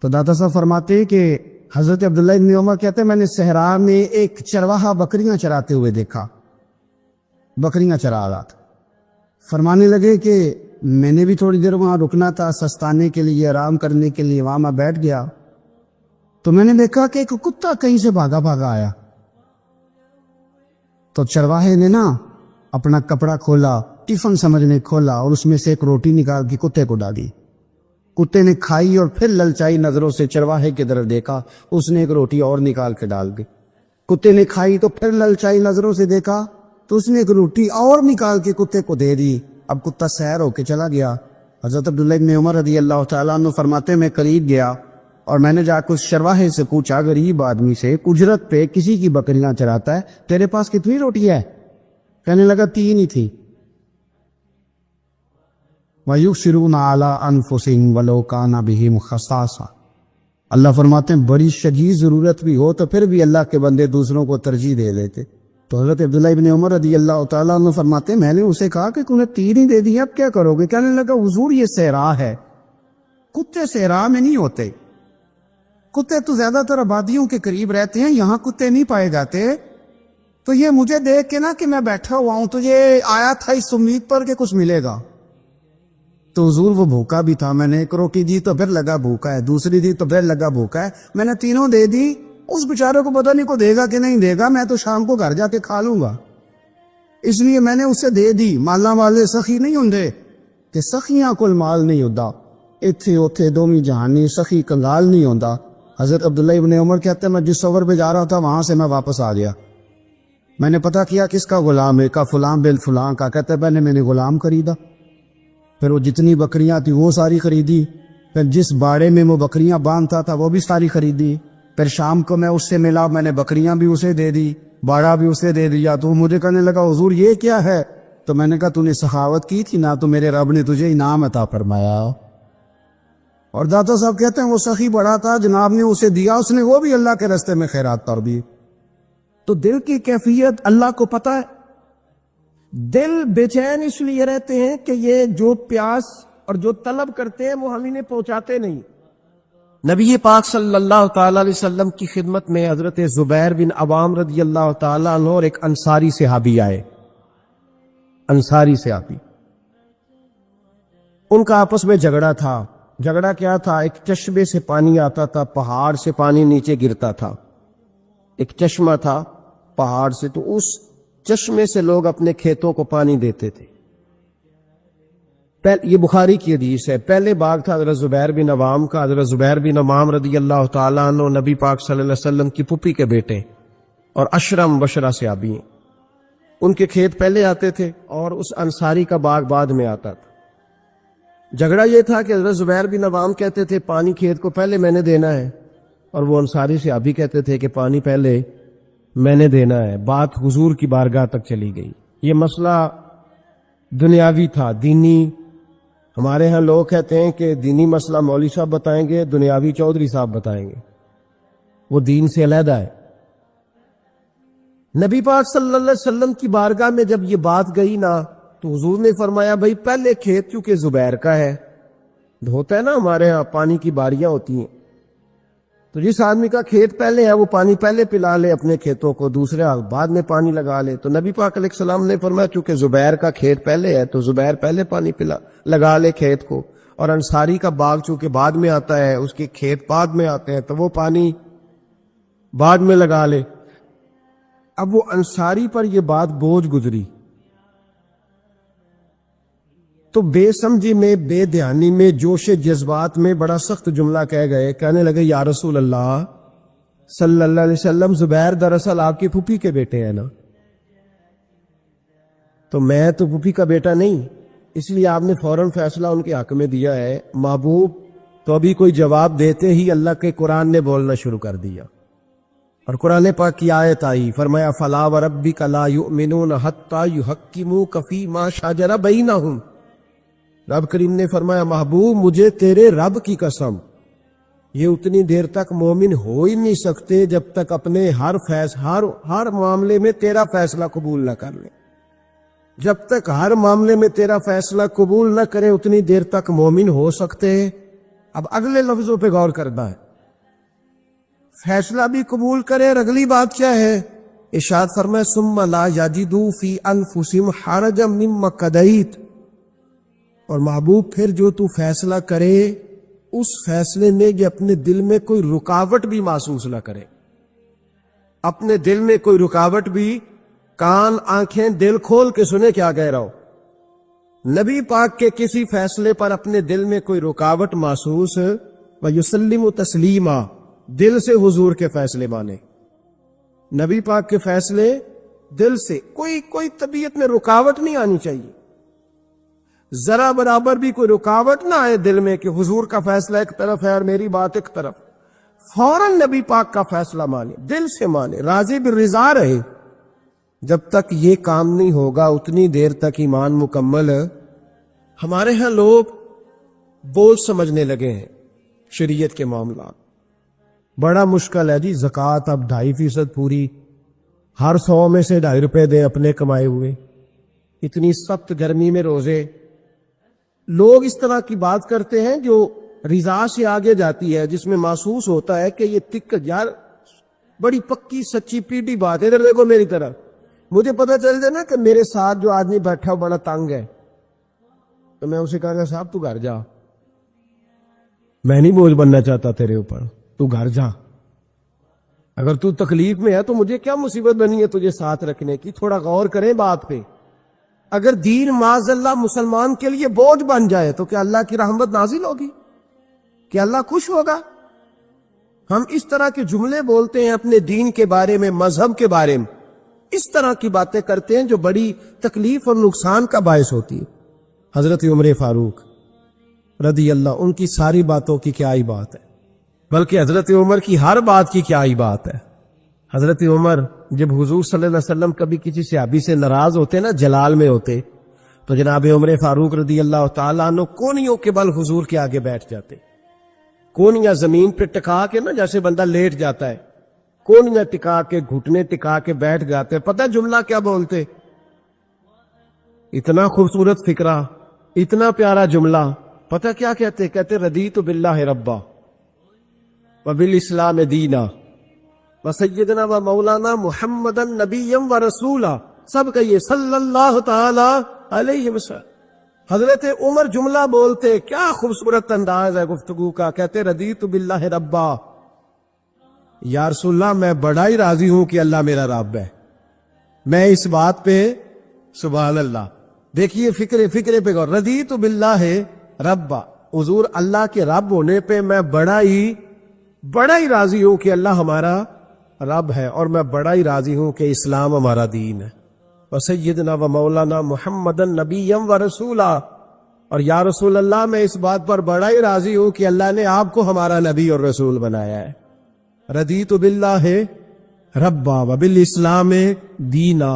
تو داتا صاحب فرماتے ہیں کہ حضرت عبداللہ ابن عمر کہتے ہیں میں نے صحرا میں ایک چرواہا بکریاں چراتے ہوئے دیکھا، بکریاں چرا رہا تھا۔ فرمانے لگے کہ میں نے بھی تھوڑی دیر وہاں رکنا تھا سستانے کے لیے، آرام کرنے کے لیے، وہاں میں بیٹھ گیا تو میں نے دیکھا کہ ایک کتا کہیں سے بھاگا بھاگا آیا۔ تو چرواہے نے نا اپنا کپڑا کھولا، ٹفن سمجھنے کھولا، اور اس میں سے ایک روٹی نکال کے کتے کو ڈالی۔ کتے نے کھائی اور پھر للچائی نظروں سے چرواہے کی طرف دیکھا، اس نے ایک روٹی اور نکال کے ڈال دی۔ کتے نے کھائی تو پھر للچائی نظروں سے دیکھا تو اس نے ایک روٹی اور نکال کے کتے کو دے دی۔ اب کتا سیر ہو کے چلا گیا۔ حضرت عبداللہ ابن عمر رضی اللہ تعالیٰ عنہ فرماتے میں قریب گیا اور میں نے جا کے اس چرواہے سے پوچھا، غریب آدمی سے، اجرت پہ کسی کی بکریاں چراتا ہے، تیرے پاس کتنی روٹی ہے؟ کہنے لگا 3 ہی تھی۔ وَيُؤْثِرُونَ عَلَىٰ أَنفُسِهِمْ وَلَوْ كَانَ بِهِمْ خَصَاصَةٌ۔ اللہ فرماتے ہیں بڑی شدید ضرورت بھی ہو تو پھر بھی اللہ کے بندے دوسروں کو ترجیح دے دیتے۔ تو حضرت عبداللہ ابن عمر رضی اللہ تعالیٰ عنہ فرماتے ہیں میں نے اسے کہا کہ تم نے 3 ہی دے دی، اب کیا کرو گے؟ کہنے لگا حضور یہ صحرا ہے، کتے صحرا میں نہیں ہوتے، کتے تو زیادہ تر آبادیوں کے قریب رہتے ہیں، یہاں کتے نہیں پائے جاتے۔ تو یہ مجھے دیکھ کے نا کہ میں بیٹھا ہوا ہوں تو یہ آیا تھا اس امید پر کہ کچھ ملے گا۔ تو حضور وہ بھوکا بھی تھا، میں نے ایک روٹی دی تو پھر لگا بھوکا ہے، دوسری دی تو پھر لگا بھوکا ہے، میں نے 3 دے دی۔ اس بیچارے کو پتہ نہیں کو دے گا کہ نہیں دے گا، میں تو شام کو گھر جا کے کھا لوں گا، اس لیے میں نے اسے دے دی۔ مالا والے سخی نہیں ہوندے کہ سخیاں کل مال نہیں ہوتا، اتھے اوتھے دومی جہانی سخی کنگال نہیں ہوتا۔ حضرت عبداللہ ابن عمر کہتے ہیں میں جس سفر پہ جا رہا تھا وہاں سے میں واپس آ گیا، میں نے پتہ کیا کس کا غلام ہے، کا فلاں بن فلاں کا۔ کہتے ہیں میں نے غلام خریدا، پھر وہ جتنی بکریاں تھی وہ ساری خریدی، پھر جس باڑے میں وہ بکریاں باندھتا تھا وہ بھی ساری خریدی، پھر شام کو میں اس سے ملا، میں نے بکریاں بھی اسے دے دی، باڑا بھی اسے دے دیا۔ تو مجھے کہنے لگا حضور یہ کیا ہے؟ تو میں نے کہا تو نے سخاوت کی تھی نا، تو میرے رب نے تجھے انعام عطا فرمایا۔ اور داتا صاحب کہتے ہیں وہ سخی بڑا تھا، جناب نے اسے دیا، اس نے وہ بھی اللہ کے راستے میں خیرات کر دی۔ تو دل کی کیفیت اللہ کو پتہ ہے۔ دل بے چین اس لیے رہتے ہیں کہ یہ جو پیاس اور جو طلب کرتے ہیں وہ ہم انہیں پہنچاتے نہیں۔ نبی پاک صلی اللہ تعالی علیہ وسلم کی خدمت میں حضرت زبیر بن عوام رضی اللہ تعالی عنہ اور ایک انصاری صحابی آئے، انصاری صحابی، ان کا آپس میں جھگڑا تھا۔ جھگڑا کیا تھا؟ ایک چشمے سے پانی آتا تھا، پہاڑ سے پانی نیچے گرتا تھا، ایک چشمہ تھا پہاڑ سے، تو اس چشمے سے لوگ اپنے کھیتوں کو پانی دیتے تھے۔ یہ بخاری کی حدیث ہے۔ پہلے باغ تھا حضرت زبیر بن عوام کا۔ حضرت زبیر بن عوام رضی اللہ تعالیٰ عنہ نبی پاک صلی اللہ علیہ وسلم کی پھپھی کے بیٹے اور اشرم بشرا صحابی ہیں۔ ان کے کھیت پہلے آتے تھے اور اس انصاری کا باغ بعد میں آتا تھا۔ جھگڑا یہ تھا کہ حضرت زبیر بن عوام کہتے تھے پانی کھیت کو پہلے میں نے دینا ہے، اور وہ انصاری صحابی کہتے تھے کہ پانی پہلے میں نے دینا ہے۔ بات حضور کی بارگاہ تک چلی گئی۔ یہ مسئلہ دنیاوی تھا، دینی ہمارے ہاں لوگ کہتے ہیں کہ دینی مسئلہ مولوی صاحب بتائیں گے، دنیاوی چودھری صاحب بتائیں گے، وہ دین سے علیحدہ ہے۔ نبی پاک صلی اللہ علیہ وسلم کی بارگاہ میں جب یہ بات گئی نا تو حضور نے فرمایا بھائی پہلے کھیت کیونکہ زبیر کا ہے، ہوتا ہے نا ہمارے ہاں پانی کی باریاں ہوتی ہیں، تو جس آدمی کا کھیت پہلے ہے وہ پانی پہلے پلا لے اپنے کھیتوں کو، دوسرے بعد میں پانی لگا لے۔ تو نبی پاک علیہ السلام نے فرمایا چونکہ زبیر کا کھیت پہلے ہے تو زبیر پہلے پانی لگا لے کھیت کو، اور انصاری کا باغ چونکہ بعد میں آتا ہے، اس کے کھیت بعد میں آتے ہیں تو وہ پانی بعد میں لگا لے۔ اب وہ انصاری پر یہ بات بوجھ گزری تو بے سمجھی میں، بے دھیانی میں، جوش جذبات میں بڑا سخت جملہ کہہ گئے۔ کہنے لگے یا رسول اللہ صلی اللہ علیہ وسلم، زبیر دراصل آپ کی پھوپھی کے بیٹے ہیں نا، تو میں تو پھوپھی کا بیٹا نہیں، اس لیے آپ نے فوراً فیصلہ ان کے حق میں دیا ہے۔ محبوب تو ابھی کوئی جواب دیتے ہی اللہ کے قرآن نے بولنا شروع کر دیا، اور قرآن پاک کی آیت آئی، فرمایا فلا وربک لا یؤمنون حتی یحکموک فیما شجر بینہم۔ رب کریم نے فرمایا محبوب مجھے تیرے رب کی قسم، یہ اتنی دیر تک مومن ہو ہی نہیں سکتے جب تک اپنے ہر معاملے میں تیرا فیصلہ قبول نہ کر لیں۔ جب تک ہر معاملے میں تیرا فیصلہ قبول نہ کرے اتنی دیر تک مومن ہو سکتے اب اگلے لفظوں پہ غور کرنا ہے، فیصلہ بھی قبول کرے اور اگلی بات کیا ہے؟ ارشاد فرمائے ثم لا یجدوا فی انفسہم حرجا مما قضیت، اور محبوب پھر جو تو فیصلہ کرے اس فیصلے میں یہ اپنے دل میں کوئی رکاوٹ بھی محسوس نہ کرے، اپنے دل میں کوئی رکاوٹ بھی، کان آنکھیں دل کھول کے سنے کیا کہہ رہا ہو، نبی پاک کے کسی فیصلے پر اپنے دل میں کوئی رکاوٹ محسوس، وَيُسَلِّمُ تسلیما، دل سے حضور کے فیصلے مانے، نبی پاک کے فیصلے دل سے، کوئی طبیعت میں رکاوٹ نہیں آنی چاہیے، ذرا برابر بھی کوئی رکاوٹ نہ آئے دل میں کہ حضور کا فیصلہ ایک طرف ہے اور میری بات ایک طرف، فوراً نبی پاک کا فیصلہ مانے، دل سے مانے، راضی بالرضا رہے۔ جب تک یہ کام نہیں ہوگا اتنی دیر تک ایمان مکمل۔ ہمارے ہاں لوگ بوجھ سمجھنے لگے ہیں شریعت کے معاملات، بڑا مشکل ہے جی، زکوٰۃ اب 2.5% پوری، ہر 100 میں سے 2.5 روپے دیں اپنے کمائے ہوئے، اتنی سخت گرمی میں روزے۔ لوگ اس طرح کی بات کرتے ہیں جو رضا سے آگے جاتی ہے، جس میں محسوس ہوتا ہے کہ یہ یار بڑی پکی سچی پیٹی بات ہے، ادھر دیکھو میری طرف، مجھے پتہ چل جائے نا کہ میرے ساتھ جو آدمی بیٹھا بڑا تنگ ہے تو میں اسے کہا کہ صاحب تو گھر جا، میں نہیں بوجھ بننا چاہتا تیرے اوپر، تو گھر جا، اگر تو تکلیف میں ہے تو مجھے کیا مصیبت بنی ہے تجھے ساتھ رکھنے کی، تھوڑا غور کریں بات پہ۔ اگر دین معاذ اللہ مسلمان کے لیے بوجھ بن جائے تو کیا اللہ کی رحمت نازل ہوگی؟ کیا اللہ خوش ہوگا؟ ہم اس طرح کے جملے بولتے ہیں اپنے دین کے بارے میں، مذہب کے بارے میں، اس طرح کی باتیں کرتے ہیں جو بڑی تکلیف اور نقصان کا باعث ہوتی ہے۔ حضرت عمر فاروق رضی اللہ، ان کی ساری باتوں کی کیا ہی بات ہے، بلکہ حضرت عمر کی ہر بات کی کیا ہی بات ہے۔ حضرت عمر جب حضور صلی اللہ علیہ وسلم کبھی کسی صحابی سے ناراض ہوتے نا، جلال میں ہوتے، تو جناب عمر فاروق رضی اللہ تعالیٰ عنہ کونیوں کے بل حضور کے آگے بیٹھ جاتے، کونیاں زمین پہ ٹکا کے نا، جیسے بندہ لیٹ جاتا ہے، کونیاں ٹکا کے، گھٹنے ٹکا کے بیٹھ جاتے۔ پتہ جملہ کیا بولتے؟ اتنا خوبصورت فکرہ، اتنا پیارا جملہ، پتہ کیا کہتے؟ کہتے رضیت باللہ ربا وبالاسلام دینا وسیدنا و مولانا محمدا نبیا و رسولا، سب کہیے صلی اللہ تعالی علیہ وسلم۔ حضرت عمر جملہ بولتے، کیا خوبصورت انداز ہے گفتگو کا، کہتے رضیت باللہ ربا، یا رسول اللہ میں بڑا ہی راضی ہوں کہ اللہ میرا رب ہے، میں اس بات پہ سبحان اللہ۔ دیکھیے فکرے پہ غور، رضیت باللہ ربا، حضور اللہ کے رب ہونے پہ میں بڑا ہی راضی ہوں کہ اللہ ہمارا رب ہے، اور میں بڑا ہی راضی ہوں کہ اسلام ہمارا دین ہے، وسیدنا و مولانا محمدا نبیا و رسولا، اور یا رسول اللہ میں اس بات پر بڑا ہی راضی ہوں کہ اللہ نے آپ کو ہمارا نبی اور رسول بنایا ہے۔ رضیت باللہ ربا وبالاسلام دینا۔